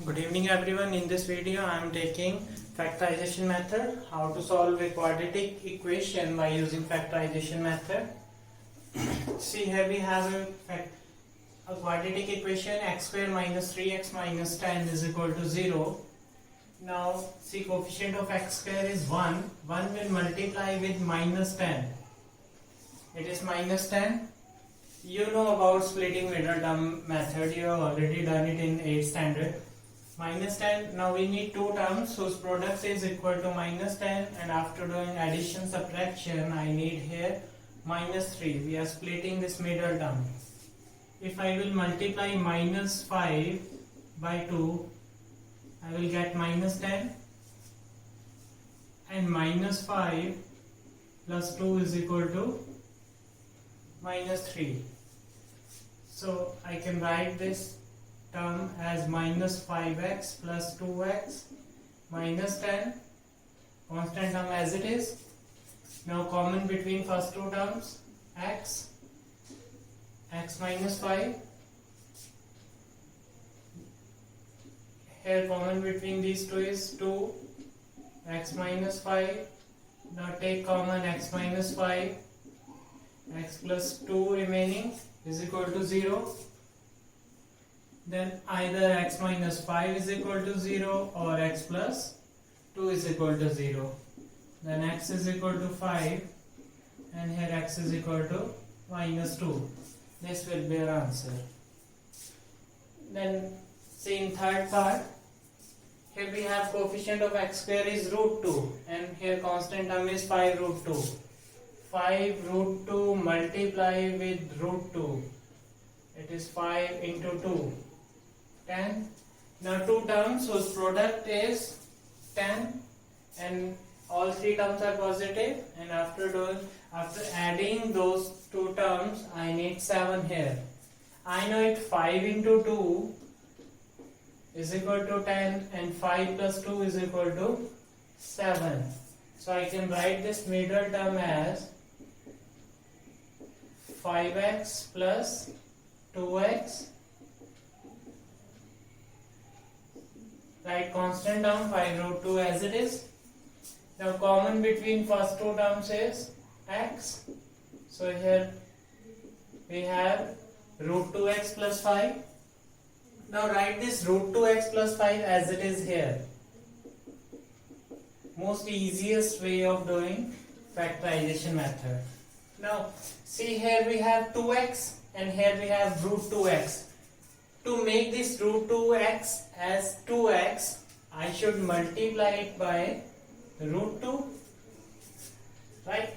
Good evening everyone. In this video I am taking factorization method, how to solve a quadratic equation by using factorization method. See, here we have a quadratic equation x square minus 3x minus 10 is equal to 0. Now see, coefficient of x square is 1. 1 will multiply with minus 10. It is minus 10. You know about splitting middle term method. You have already done it in 8th standard. Minus 10. Now we need two terms whose product is equal to minus 10, and after doing addition subtraction I need here minus 3. We are splitting this middle term. If I will multiply minus 5 by 2, I will get minus 10, and minus 5 plus 2 is equal to minus 3. So I can write this term as minus 5x plus 2x minus 10, constant term as it is. Now common between first two terms, x minus 5. Here common between these two is 2, x minus 5. Now take common x minus 5, x plus 2 remaining is equal to 0. Then either x minus 5 is equal to 0 or x plus 2 is equal to 0. Then x is equal to 5 and here x is equal to minus 2. This will be our answer. Then see, in third part, here we have coefficient of x square is root 2 and here constant term is 5 root 2. 5 root 2 multiply with root 2. It is 5 into 2. 10. Now two terms whose product is 10 and all three terms are positive, and after adding those two terms I need 7 here. I know it 5 into 2 is equal to 10 and 5 plus 2 is equal to 7. So I can write this middle term as 5x plus 2x. Write constant term 5 root 2 as it is. Now common between first two terms is x. So here we have root 2x plus 5. Now write this root 2x plus 5 as it is here. Most easiest way of doing factorization method. Now see, here we have 2x and here we have root 2x. To make this root 2x as 2x, I should multiply it by root 2. Right?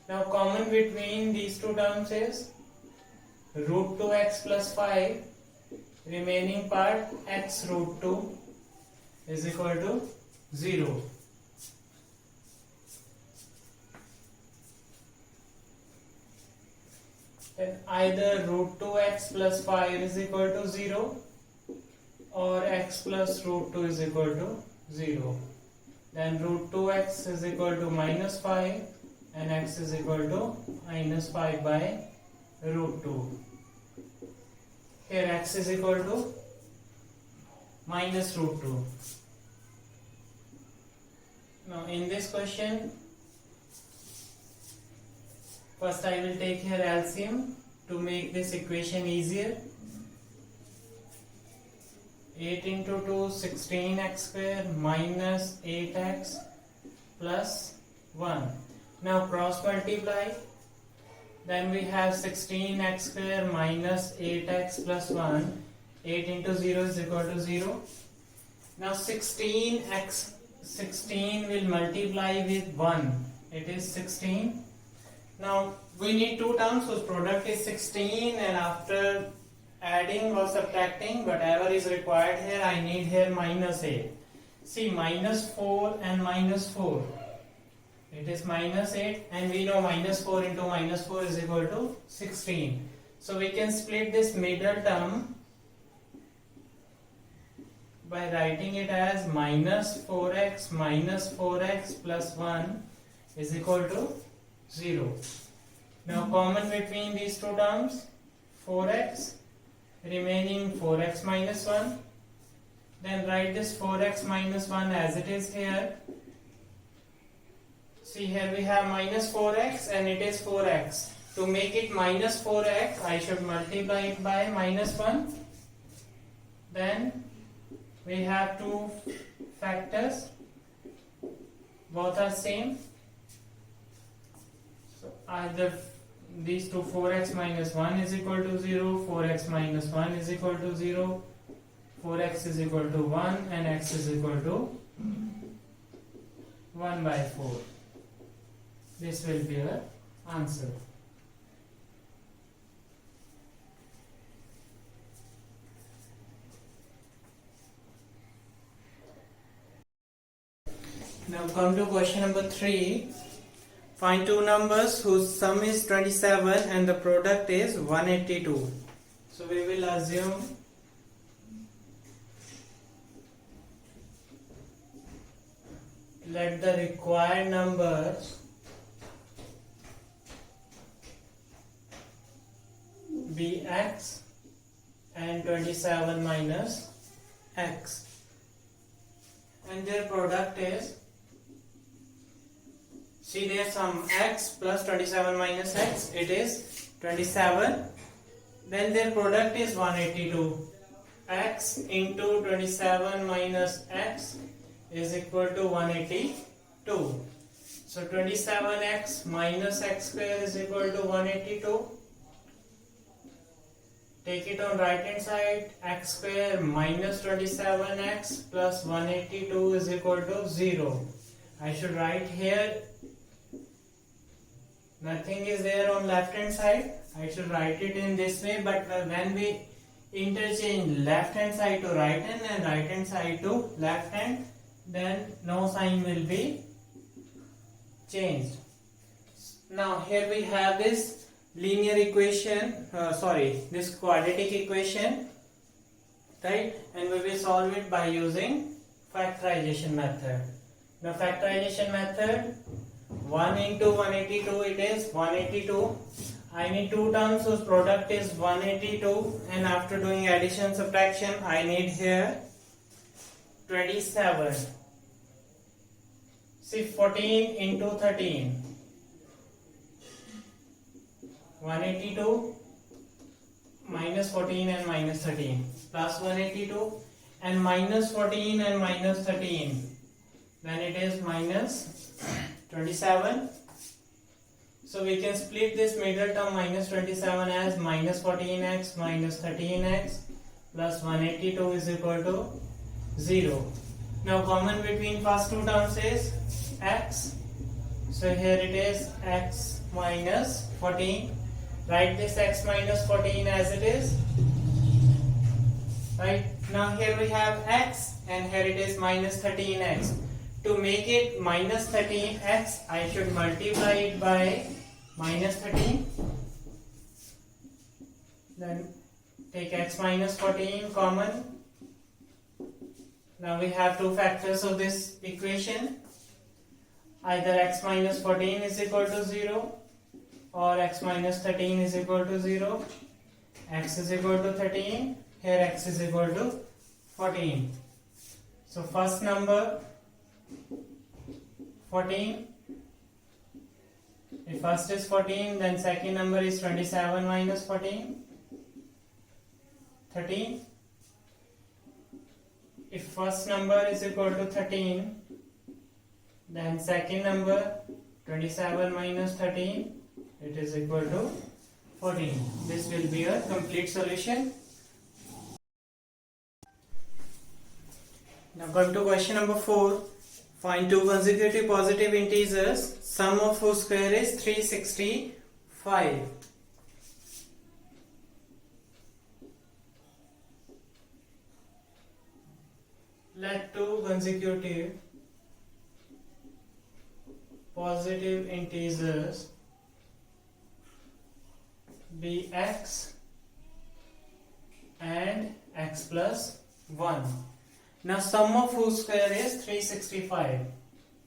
Now common between these two terms is root 2x plus 5. Remaining part x root 2 is equal to 0. Then either root 2x plus 5 is equal to 0 or x plus root 2 is equal to 0. Then root 2x is equal to minus 5 and x is equal to minus 5 by root 2. Here x is equal to minus root 2. Now in this question, first I will take here LCM to make this equation easier. 8 into 2, 16x square minus 8x plus 1. Now cross multiply. Then we have 16x square minus 8x plus 1. 8 into 0 is equal to 0. Now 16 will multiply with 1. It is 16. Now we need two terms whose product is 16, and after adding or subtracting whatever is required here, I need here minus 8. See, minus 4 and minus 4. It is minus 8 and we know minus 4 into minus 4 is equal to 16. So we can split this middle term by writing it as minus 4x plus 1 is equal to 0. Now common between these two terms 4x, remaining 4x minus 1 Then write this 4x minus 1 as it is here. See, here we have minus 4x and it is 4x. To make it minus 4x, I should multiply it by minus 1. Then we have two factors. Both are same. So either these two, 4x minus 1 is equal to 0, 4x minus 1 is equal to 0, 4x is equal to 1 and x is equal to 1 by 4. This will be our answer. Now come to question number 3. Find two numbers whose sum is 27 and the product is 182. So we will assume let the required numbers be x and 27 minus x, and their product is, see their sum x plus 27 minus x, it is 27, then their product is 182. X into 27 minus x is equal to 182. So 27x minus x square is equal to 182. Take it on right hand side, x square minus 27x plus 182 is equal to 0. I should write here, nothing is there on left hand side. I should write it in this way, but when we interchange left hand side to right hand and right hand side to left hand, then no sign will be changed. Now here we have this linear equation, this quadratic equation, right? And we will solve it by using factorization method. Now factorization method, 1 into 182, it is 182. I need two terms whose product is 182, and after doing addition subtraction I need here 27. See, 14 into 13, 182 minus 14 and minus 13 plus 182 and minus 14 and minus 13, then it is minus 27. So we can split this middle term minus 27 as minus 14x minus 13x plus 182 is equal to 0. Now common between first two terms is x. So here it is x minus 14. Write this x minus 14 as it is. Right, now here we have x and here it is minus 13x. To make it minus 13x, I should multiply it by minus 13. Then take x minus 14 common. Now we have two factors of this equation. Either x minus 14 is equal to 0 or x minus 13 is equal to 0. X is equal to 13. Here x is equal to 14. So first number 14. If first is 14, then second number is 27 minus 14, 13. If first number is equal to 13, then second number 27 minus 13, it is equal to 14. This will be a complete solution. Now come to question number 4. Find two consecutive positive integers, sum of whose square is 365. Let two consecutive positive integers be x and x plus 1. Now sum of whose square is 365.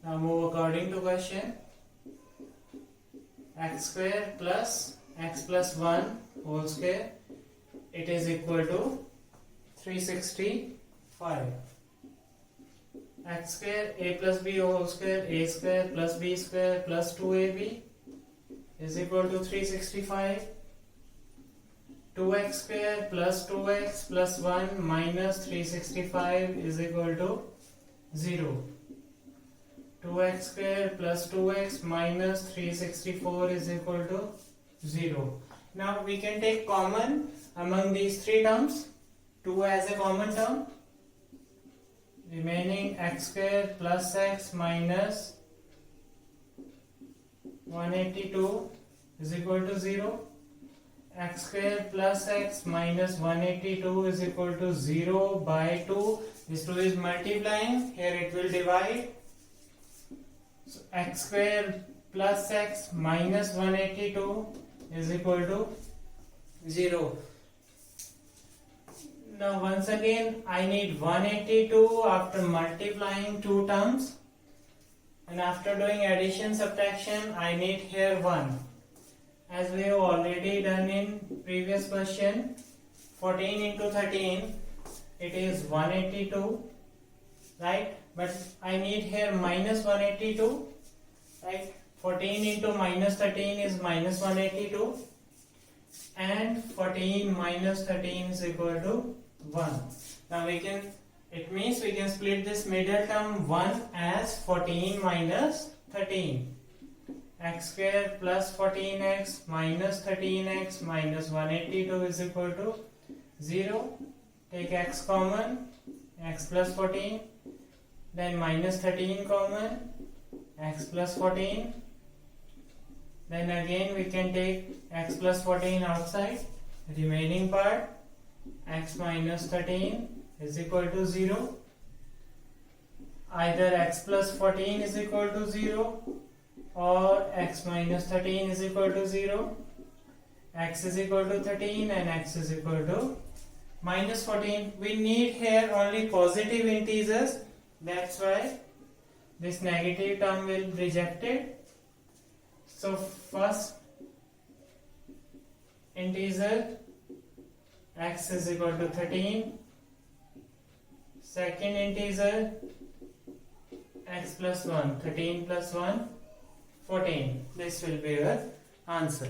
Now move according to question. X square plus x plus 1 whole square, it is equal to 365. x square a plus b whole square, a square plus b square plus 2ab is equal to 365. 2x square plus 2x plus 1 minus 365 is equal to 0. 2x square plus 2x minus 364 is equal to 0. Now we can take common among these three terms. 2 as a common term. Remaining x square plus x minus 182 is equal to 0. X square plus x minus 182 is equal to 0 by 2. This 2 is multiplying. Here it will divide. So x square plus x minus 182 is equal to 0. Now once again I need 182 after multiplying two terms, and after doing addition subtraction I need here 1. As we have already done in previous question, 14 into 13 it is 182, right? But I need here minus 182, right? 14 into minus 13 is minus 182, and 14 minus 13 is equal to 1. Now it means we can split this middle term 1 as 14 minus 13. X square plus 14x minus 13x minus 182 is equal to 0. Take x common, x plus 14. Then minus 13 common, x plus 14. Then again we can take x plus 14 outside. Remaining part, x minus 13 is equal to 0. Either x plus 14 is equal to 0 or x minus 13 is equal to 0. X is equal to 13 and x is equal to minus 14. We need here only positive integers. That's why this negative term will be rejected. So first integer x is equal to 13. Second integer x plus 1, 13 plus 1, 14. This will be your answer.